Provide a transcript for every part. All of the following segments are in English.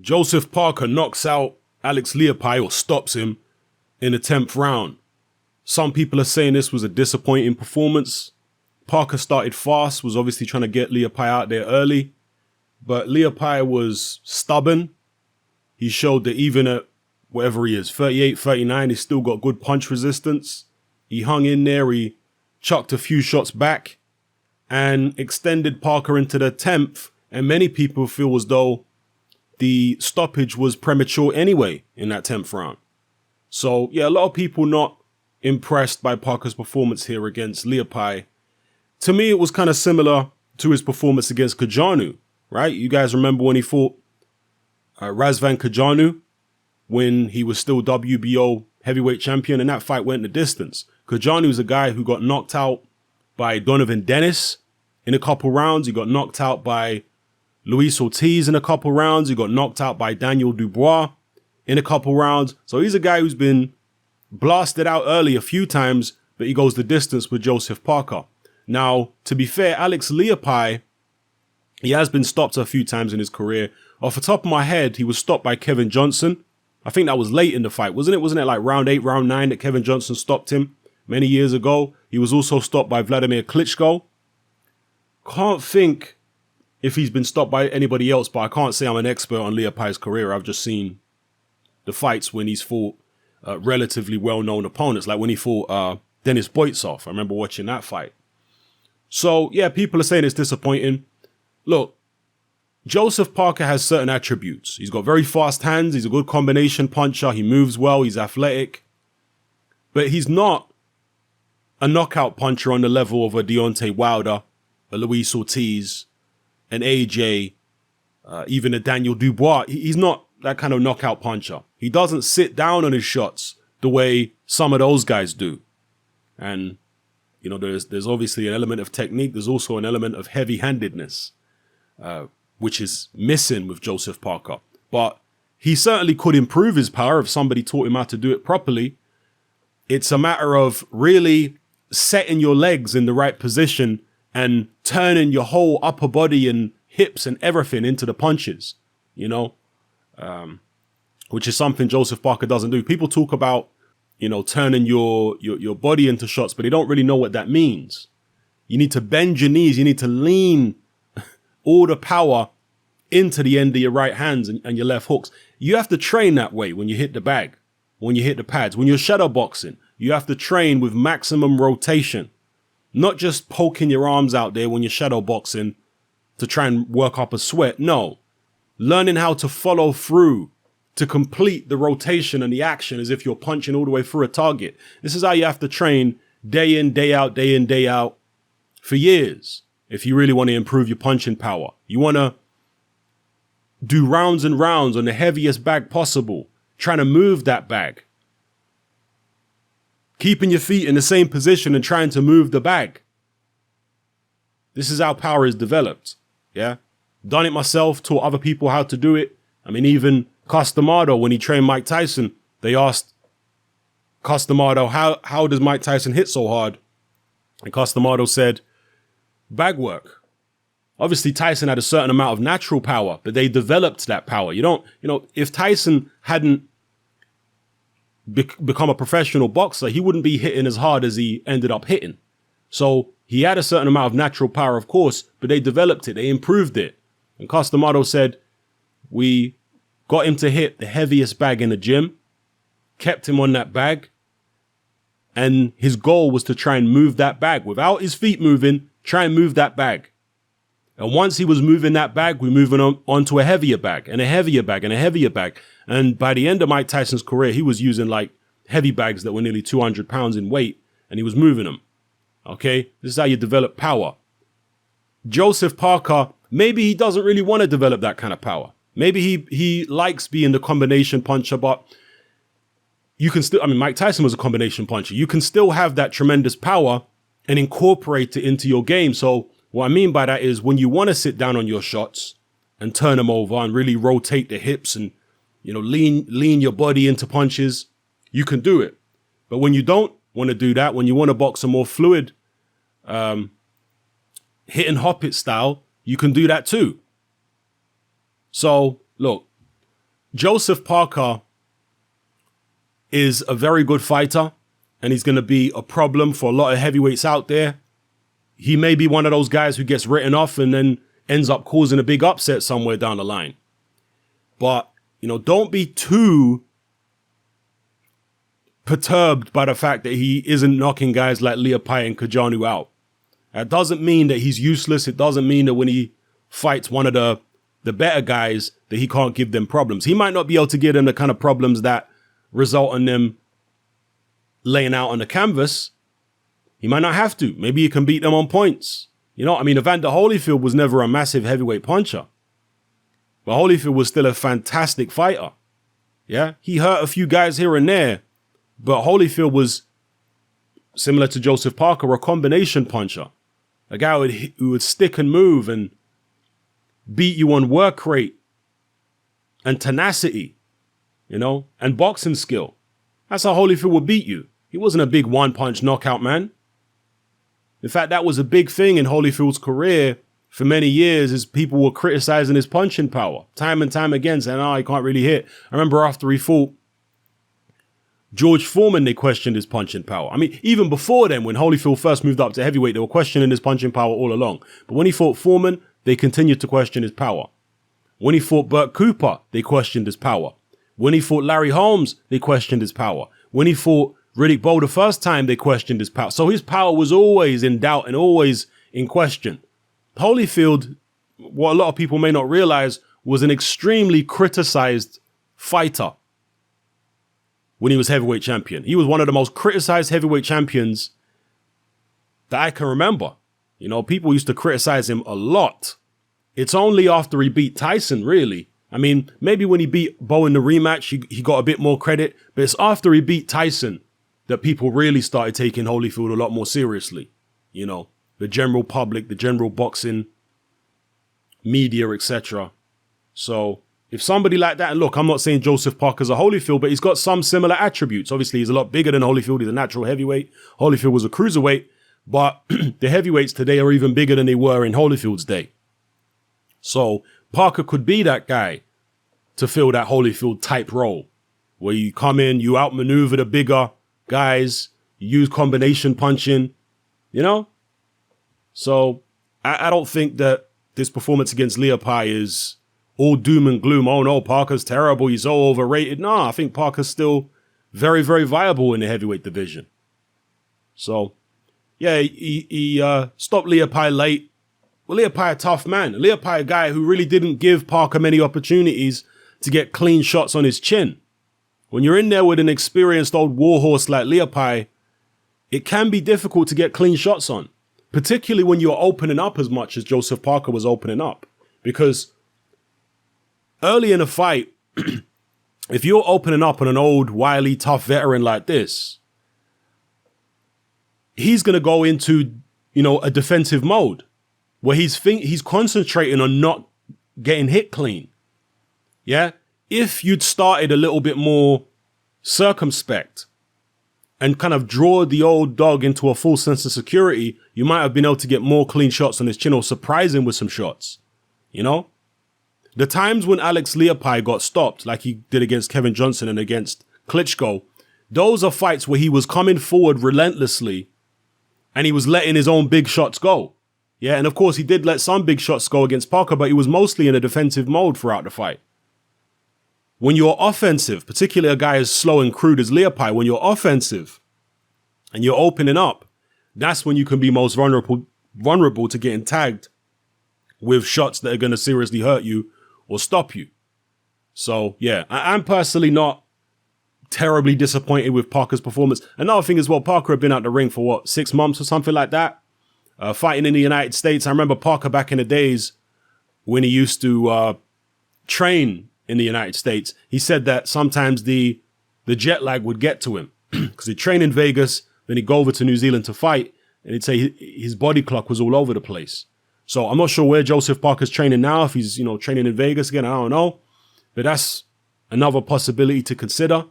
Joseph Parker knocks out Alex Leapai or stops him in the 10th round. Some people are saying this was a disappointing performance. Parker started fast, was obviously trying to get Leapai out there early. But Leapai was stubborn. He showed that even at whatever he is, 38, 39, he's still got good punch resistance. He hung in there, he chucked a few shots back and extended Parker into the 10th. And many people feel as though the stoppage was premature anyway in that 10th round. So, yeah, a lot of people not impressed by Parker's performance here against Leapai. To me, it was kind of similar to his performance against Kajanu, right? You guys remember when he fought Razvan Kajanu when he was still WBO heavyweight champion, and that fight went the distance. Kajanu is a guy who got knocked out by Donovan Dennis in a couple rounds. He got knocked out by Luis Ortiz in a couple rounds. He got knocked out by Daniel Dubois in a couple rounds. So he's a guy who's been blasted out early a few times, but he goes the distance with Joseph Parker. Now, to be fair, Alex Leapai, he has been stopped a few times in his career. Off the top of my head, he was stopped by Kevin Johnson. I think that was late in the fight, wasn't it? Wasn't it like round 8, round 9 that Kevin Johnson stopped him many years ago? He was also stopped by Vladimir Klitschko. Can't think if he's been stopped by anybody else, but I can't say I'm an expert on Leapai's career. I've just seen the fights when he's fought relatively well-known opponents, like when he fought Denis Boytsov. I remember watching that fight. So, yeah, people are saying it's disappointing. Look, Joseph Parker has certain attributes. He's got very fast hands. He's a good combination puncher. He moves well. He's athletic. But he's not a knockout puncher on the level of a Deontay Wilder, a Luis Ortiz, an AJ, even a Daniel Dubois. He's not that kind of knockout puncher. He doesn't sit down on his shots the way some of those guys do. And, you know, there's obviously an element of technique. There's also an element of heavy-handedness, which is missing with Joseph Parker. But he certainly could improve his power if somebody taught him how to do it properly. It's a matter of really setting your legs in the right position and turning your whole upper body and hips and everything into the punches, you know, which is something Joseph Parker doesn't do. People talk about, you know, turning your body into shots, but they don't really know what that means. You need to bend your knees. You need to lean all the power into the end of your right hands and your left hooks. You have to train that way when you hit the bag, when you hit the pads. When you're shadow boxing, you have to train with maximum rotation, not just poking your arms out there when you're shadow boxing to try and work up a sweat. No, learning how to follow through to complete the rotation and the action as if you're punching all the way through a target. This is how you have to train day in, day out, day in, day out for years. If you really want to improve your punching power, you want to do rounds and rounds on the heaviest bag possible, trying to move that bag, keeping your feet in the same position and trying to move the bag. This is how power is developed. Yeah. Done it myself, taught other people how to do it. I mean, even Costamado, when he trained Mike Tyson, they asked Costamado, how does Mike Tyson hit so hard? And Costamado said, bag work. Obviously, Tyson had a certain amount of natural power, but they developed that power. If Tyson hadn't become a professional boxer, he wouldn't be hitting as hard as he ended up hitting. So he had a certain amount of natural power, of course, but they developed it. They improved it. And Costamado said, we got him to hit the heaviest bag in the gym, kept him on that bag, and his goal was to try and move that bag without his feet moving. Try and move that bag. And once he was moving that bag, we're moving on to a heavier bag and a heavier bag and a heavier bag. And by the end of Mike Tyson's career, he was using like heavy bags that were nearly 200 pounds in weight, and he was moving them. Okay, this is how you develop power. Joseph Parker, maybe he doesn't really want to develop that kind of power. Maybe he likes being the combination puncher, but you can still, Mike Tyson was a combination puncher. You can still have that tremendous power and incorporate it into your game. So what I mean by that is when you want to sit down on your shots and turn them over and really rotate the hips and, lean your body into punches, you can do it. But when you don't want to do that, when you want to box a more fluid, hit and hop it style, you can do that too. So look, Joseph Parker is a very good fighter, and he's going to be a problem for a lot of heavyweights out there. He may be one of those guys who gets written off and then ends up causing a big upset somewhere down the line. But, don't be too perturbed by the fact that he isn't knocking guys like Leapai and Kajanu out. That doesn't mean that he's useless. It doesn't mean that when he fights one of the better guys that he can't give them problems. He might not be able to give them the kind of problems that result in them laying out on the canvas. He might not have to. Maybe he can beat them on points. Evander Holyfield was never a massive heavyweight puncher. But Holyfield was still a fantastic fighter. Yeah, he hurt a few guys here and there. But Holyfield was, similar to Joseph Parker, a combination puncher. A guy who would stick and move and beat you on work rate and tenacity, and boxing skill. That's how Holyfield would beat you. He wasn't a big one-punch knockout man. In fact, that was a big thing in Holyfield's career for many years, is people were criticizing his punching power time and time again, saying, he can't really hit. I remember after he fought George Foreman, they questioned his punching power. Even before then, when Holyfield first moved up to heavyweight, they were questioning his punching power all along. But when he fought Foreman, they continued to question his power. When he fought Burt Cooper, they questioned his power. When he fought Larry Holmes, they questioned his power. When he fought Riddick Bowe the first time, they questioned his power. So his power was always in doubt and always in question. Holyfield, what a lot of people may not realize, was an extremely criticized fighter when he was heavyweight champion. He was one of the most criticized heavyweight champions that I can remember. People used to criticize him a lot. It's only after he beat Tyson, really. Maybe when he beat Bowe in the rematch, he got a bit more credit, but it's after he beat Tyson that people really started taking Holyfield a lot more seriously. The general public, the general boxing media, etc. So if somebody like that, and look, I'm not saying Joseph Parker's a Holyfield, but he's got some similar attributes. Obviously, he's a lot bigger than Holyfield. He's a natural heavyweight. Holyfield was a cruiserweight, but the heavyweights today are even bigger than they were in Holyfield's day. So Parker could be that guy to fill that Holyfield type role, where you come in, you outmaneuver the bigger guys, you use combination punching, So I don't think that this performance against Leapai is all doom and gloom. Oh no, Parker's terrible, he's so overrated. No, I think Parker's still very, very viable in the heavyweight division. So, yeah, he stopped Leapai late. Well, Leapai a tough man. Leapai a guy who really didn't give Parker many opportunities to get clean shots on his chin. When you're in there with an experienced old warhorse like Leapai, it can be difficult to get clean shots on, particularly when you're opening up as much as Joseph Parker was opening up. Because early in a fight, if you're opening up on an old, wily, tough veteran like this, he's going to go into, a defensive mode where he's concentrating on not getting hit clean. Yeah? If you'd started a little bit more circumspect and kind of draw the old dog into a full sense of security, you might have been able to get more clean shots on his chin or surprise him with some shots. The times when Alex Leapai got stopped, like he did against Kevin Johnson and against Klitschko, those are fights where he was coming forward relentlessly and he was letting his own big shots go. Yeah, and of course he did let some big shots go against Parker, but he was mostly in a defensive mode throughout the fight. When you're offensive, particularly a guy as slow and crude as Leapai, when you're offensive and you're opening up, that's when you can be most vulnerable to getting tagged with shots that are going to seriously hurt you or stop you. So, yeah, I'm personally not terribly disappointed with Parker's performance. Another thing as well, Parker had been out the ring for 6 months or something like that, fighting in the United States. I remember Parker back in the days when he used to train in the United States. He said that sometimes the jet lag would get to him because he'd train in Vegas, then he'd go over to New Zealand to fight, and he'd say his body clock was all over the place. So I'm not sure where Joseph Parker's training now, if he's, training in Vegas again, I don't know. But that's another possibility to consider.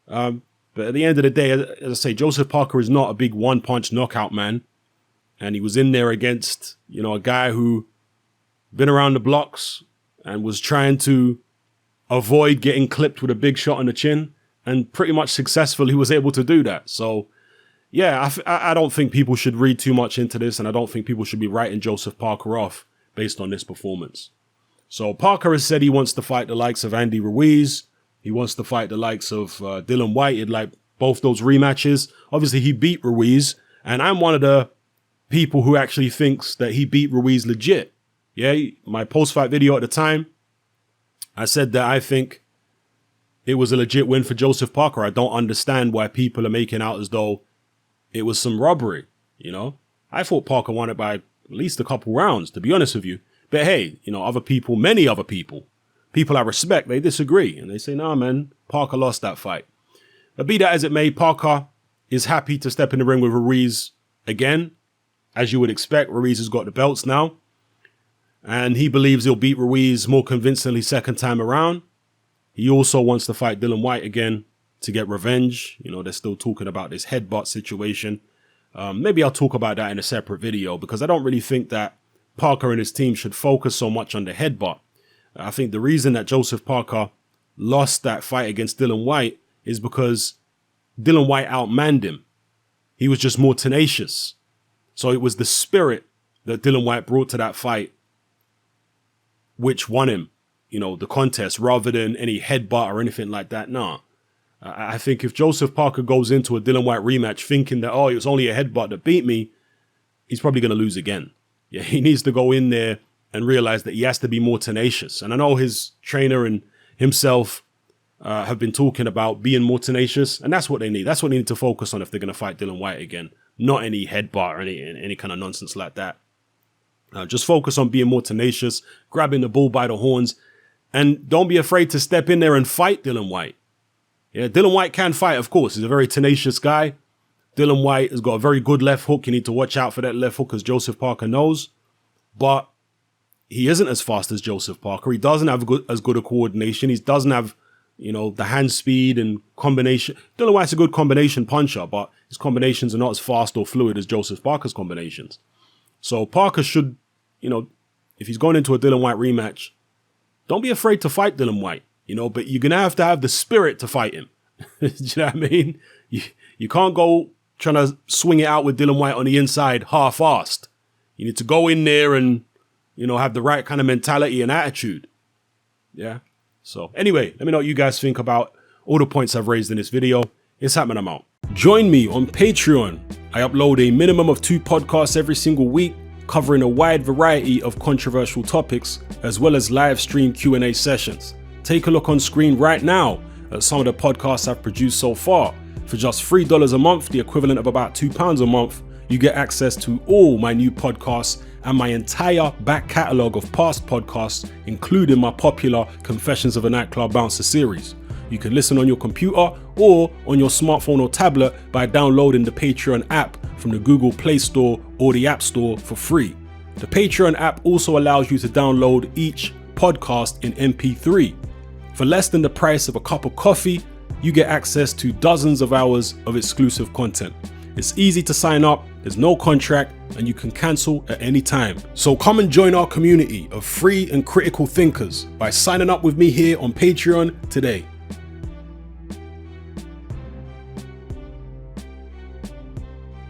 But at the end of the day, as I say, Joseph Parker is not a big one-punch knockout man. And he was in there against, a guy who been around the blocks and was trying to avoid getting clipped with a big shot on the chin, and pretty much successfully was able to do that. So yeah, I don't think people should read too much into this, and I don't think people should be writing Joseph Parker off based on this performance. So Parker has said he wants to fight the likes of Andy Ruiz. He wants to fight the likes of Dylan White. He'd like both those rematches. Obviously, he beat Ruiz, and I'm one of the people who actually thinks that he beat Ruiz legit. Yeah, my post-fight video at the time, I said that I think it was a legit win for Joseph Parker. I don't understand why people are making out as though it was some robbery, you know? I thought Parker won it by at least a couple rounds, to be honest with you. But hey, you know, other people, many other people I respect, they disagree. And they say, nah, man, Parker lost that fight. But be that as it may, Parker is happy to step in the ring with Ruiz again. As you would expect, Ruiz has got the belts now. And he believes he'll beat Ruiz more convincingly second time around. He also wants to fight Dylan White again to get revenge. You know, they're still talking about this headbutt situation. Maybe I'll talk about that in a separate video, because I don't really think that Parker and his team should focus so much on the headbutt. I think the reason that Joseph Parker lost that fight against Dylan White is because Dylan White outmanned him. He was just more tenacious. So it was the spirit that Dylan White brought to that fight which won him, you know, the contest, rather than any headbutt or anything like that. Nah. I think if Joseph Parker goes into a Dylan White rematch thinking that, oh, it was only a headbutt that beat me, he's probably going to lose again. Yeah, he needs to go in there and realize that he has to be more tenacious. And I know his trainer and himself have been talking about being more tenacious, and that's what they need. That's what they need to focus on if they're going to fight Dylan White again. Not any headbutt or any kind of nonsense like that. Just focus on being more tenacious, grabbing the bull by the horns, and don't be afraid to step in there and fight Dylan White. Yeah, Dylan White can fight, of course. He's a very tenacious guy. Dylan White has got a very good left hook. You need to watch out for that left hook, as Joseph Parker knows. But he isn't as fast as Joseph Parker. He doesn't have as good a coordination. He doesn't have, you know, the hand speed and combination. Dylan White's a good combination puncher, but his combinations are not as fast or fluid as Joseph Parker's combinations. So Parker should, you know, if he's going into a Dylan White rematch, don't be afraid to fight Dylan White, you know, but you're going to have the spirit to fight him. Do you know what I mean? You can't go trying to swing it out with Dylan White on the inside half-assed. You need to go in there and, you know, have the right kind of mentality and attitude. Yeah. So anyway, let me know what you guys think about all the points I've raised in this video. It's happening, I'm out. Join me on Patreon. I upload a minimum of 2 podcasts every single week, covering a wide variety of controversial topics, as well as live stream Q&A sessions. Take a look on screen right now at some of the podcasts I've produced so far. For just $3 a month, the equivalent of about £2 a month, you get access to all my new podcasts and my entire back catalogue of past podcasts, including my popular Confessions of a Nightclub Bouncer series. You can listen on your computer or on your smartphone or tablet by downloading the Patreon app from the Google Play Store or the App Store for free. The Patreon app also allows you to download each podcast in MP3. For less than the price of a cup of coffee, you get access to dozens of hours of exclusive content. It's easy to sign up, there's no contract, and you can cancel at any time. So come and join our community of free and critical thinkers by signing up with me here on Patreon today.